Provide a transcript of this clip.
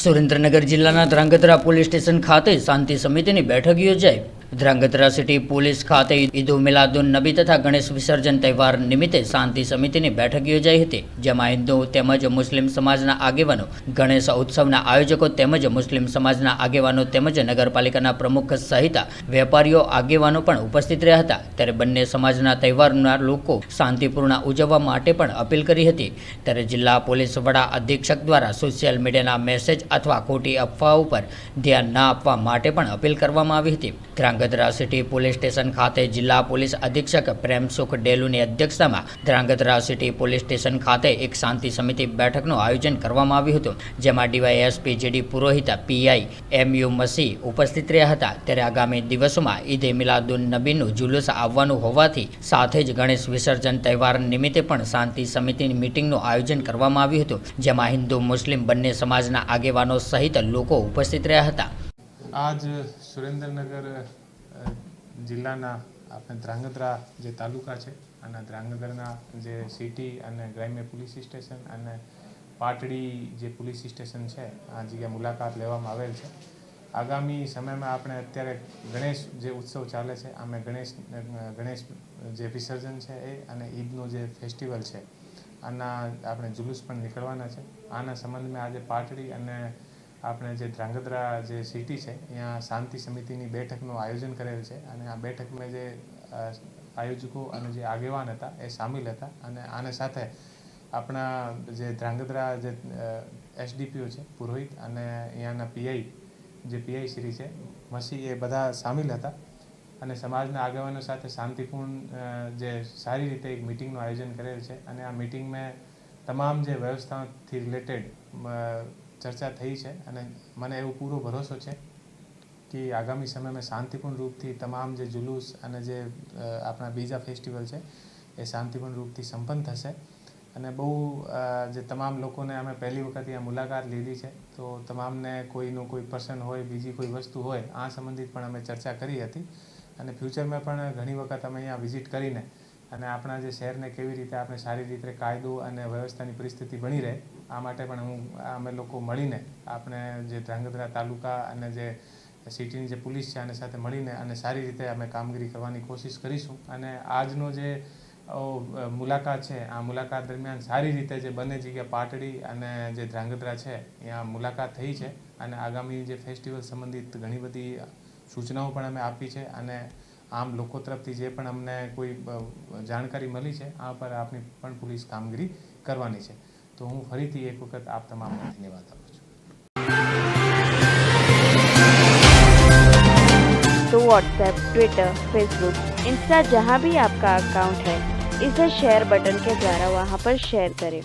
સુરેન્દ્રનગર જિલ્લાના Dhrangadhra police station ખાતે શાંતિ સમિતિની બેઠક યોજાઈ। ધ્રાંગધ્રા સિટી પોલીસ ખાતે ઈદ મિલાદુન નબી તથા ગણેશ વિસર્જન તહેવાર નિમિત્તે શાંતિ સમિતિની બેઠક યોજાઈ હતી, જેમાં હિન્દુ તેમજ મુસ્લિમ સમાજના આગેવાનો, ગણેશ ઉત્સવના આયોજકો તેમજ મુસ્લિમ સમાજના આગેવાનો તેમજ નગરપાલિકાના પ્રમુખ સહિત વેપારીઓ આગેવાનો પણ ઉપસ્થિત રહ્યા હતા। ત્યારે બંને સમાજના તહેવારના લોકો શાંતિપૂર્ણ ઉજવવા માટે પણ અપીલ કરી હતી। ત્યારે જિલ્લા પોલીસ વડા અધિક્ષક દ્વારા સોશિયલ મીડિયાના મેસેજ अथवा खोटी अफवाओं पर ध्यान न आपवा माटे पण अपील करवामां आवी हती। ધ્રાંગધ્રા सिटी पोलीस स्टेशन खाते जिला पोलीस अधीक्षक प्रेमसुख डेलूनी अध्यक्षतामां ધ્રાંગધ્રા सिटी पोलीस स्टेशन खाते एक शांति समिति बैठकनुं आयोजन करवामां आव्युं हतुं, जेमां डीवायएसपी जेडी पुरोहित, पीआई एमयू मसी उपस्थित रह्या हता। त्यारे आगामी दिवसोमां ईद मिलादुन नबीनुं जुलूस आववानुं होवाथी साथे ज गणेश विसर्जन तहेवार निमित्ते पण शांति समितिनी मीटिंगनुं आयोजन करवामां आव्युं हतुं, जेमां हिंदू मुस्लिम बंने समाजना આગેવાનો સહિત લોકો ઉપસ્થિત રહ્યા હતા। આજ સુરેન્દ્રનગર જિલ્લાના આપણે ધ્રાંગધ્રા જે તાલુકા છે અને ધ્રાંગધ્રાના જે સિટી અને ગ્રામ્ય પોલીસ સ્ટેશન અને પાટડી જે પોલીસ સ્ટેશન છે આ જગ્યાએ મુલાકાત લેવામાં આવેલ છે। આગામી સમયમાં આપણે અત્યારે ગણેશ જે ઉત્સવ ચાલે છે આમે ગણેશ જે વિસર્જન છે એ અને ઈદનો જે ફેસ્ટિવલ છે આના આપણે जुलूस पण निकलवाना है। आना संबंध में आज पाटड़ी अने आपणे जे ध्रांगध्रा जे सिटी है यहाँ शांति समितिनी बैठकनुं आयोजन करेल है अने आ बैठक में जे आयोजकों अने जे आगेवान हता ए शामिल हता अने आने साथे आपणा जे ध्रांगध्रा जे एसडीपीओ है पुरोहित अने अहींयाना पीआई जे पीआई श्री है मसी ए बधा शामिल हता અને સમાજના આગેવાનો સાથે શાંતિપૂર્ણ જે સારી રીતે એક મીટિંગનું આયોજન કરેલ છે અને આ મીટિંગમાં તમામ જે વ્યવસ્થાથી રિલેટેડ ચર્ચા થઈ છે અને મને એવો પૂરો ભરોસો છે કે આગામી સમયમાં શાંતિપૂર્ણ રૂપથી તમામ જે जुलूस અને જે આપણા બીજા ફેસ્ટિવલ છે એ શાંતિપૂર્ણ રૂપથી સંપન્ન થશે। અને બહુ જે તમામ લોકોને અમે પહેલી વખત અહીંયા મુલાકાત લીધી છે તો તમામને કોઈનો કોઈ પર્સન હોય બીજી કોઈ વસ્તુ હોય આ સંબંધિત પણ અમે ચર્ચા કરી હતી અને ફ્યુચરમાં પણ ઘણી વખત અમે અહીંયા વિઝિટ કરીને અને આપણા જે શહેરને કેવી રીતે આપણે સારી રીતે કાયદો અને વ્યવસ્થાની પરિસ્થિતિ બની રહે આ માટે પણ અમે લોકો મળીને આપણે જે ધ્રાંગધ્રા તાલુકા અને જે સિટીની જે પોલીસ છે આને સાથે મળીને અને સારી રીતે અમે કામગીરી કરવાની કોશિશ કરીશું। અને આજનો જે મુલાકાત છે આ મુલાકાત દરમિયાન સારી રીતે જે બંને જગ્યા પાટડી અને જે ધ્રાંગધ્રા છે ત્યાં મુલાકાત થઈ છે અને આગામી જે ફેસ્ટિવલ સંબંધિત ઘણી બધી सूचनाओं पण अमे आपी है अने आम लोको तरफथी जे पण अमने कोई जानकारी मळी है आ पर आपनी पण पुलिस कामगीरी करवानी है। तो हूँ फरीथी एक वखत आप तमाम धन्यवाद आपું છું। तो व्हाट्सएप, ट्विटर, फेसबुक, इंस्टा जहाँ भी आपका अकाउंट है इसे शेयर बटन के द्वारा वहाँ पर शेयर करें।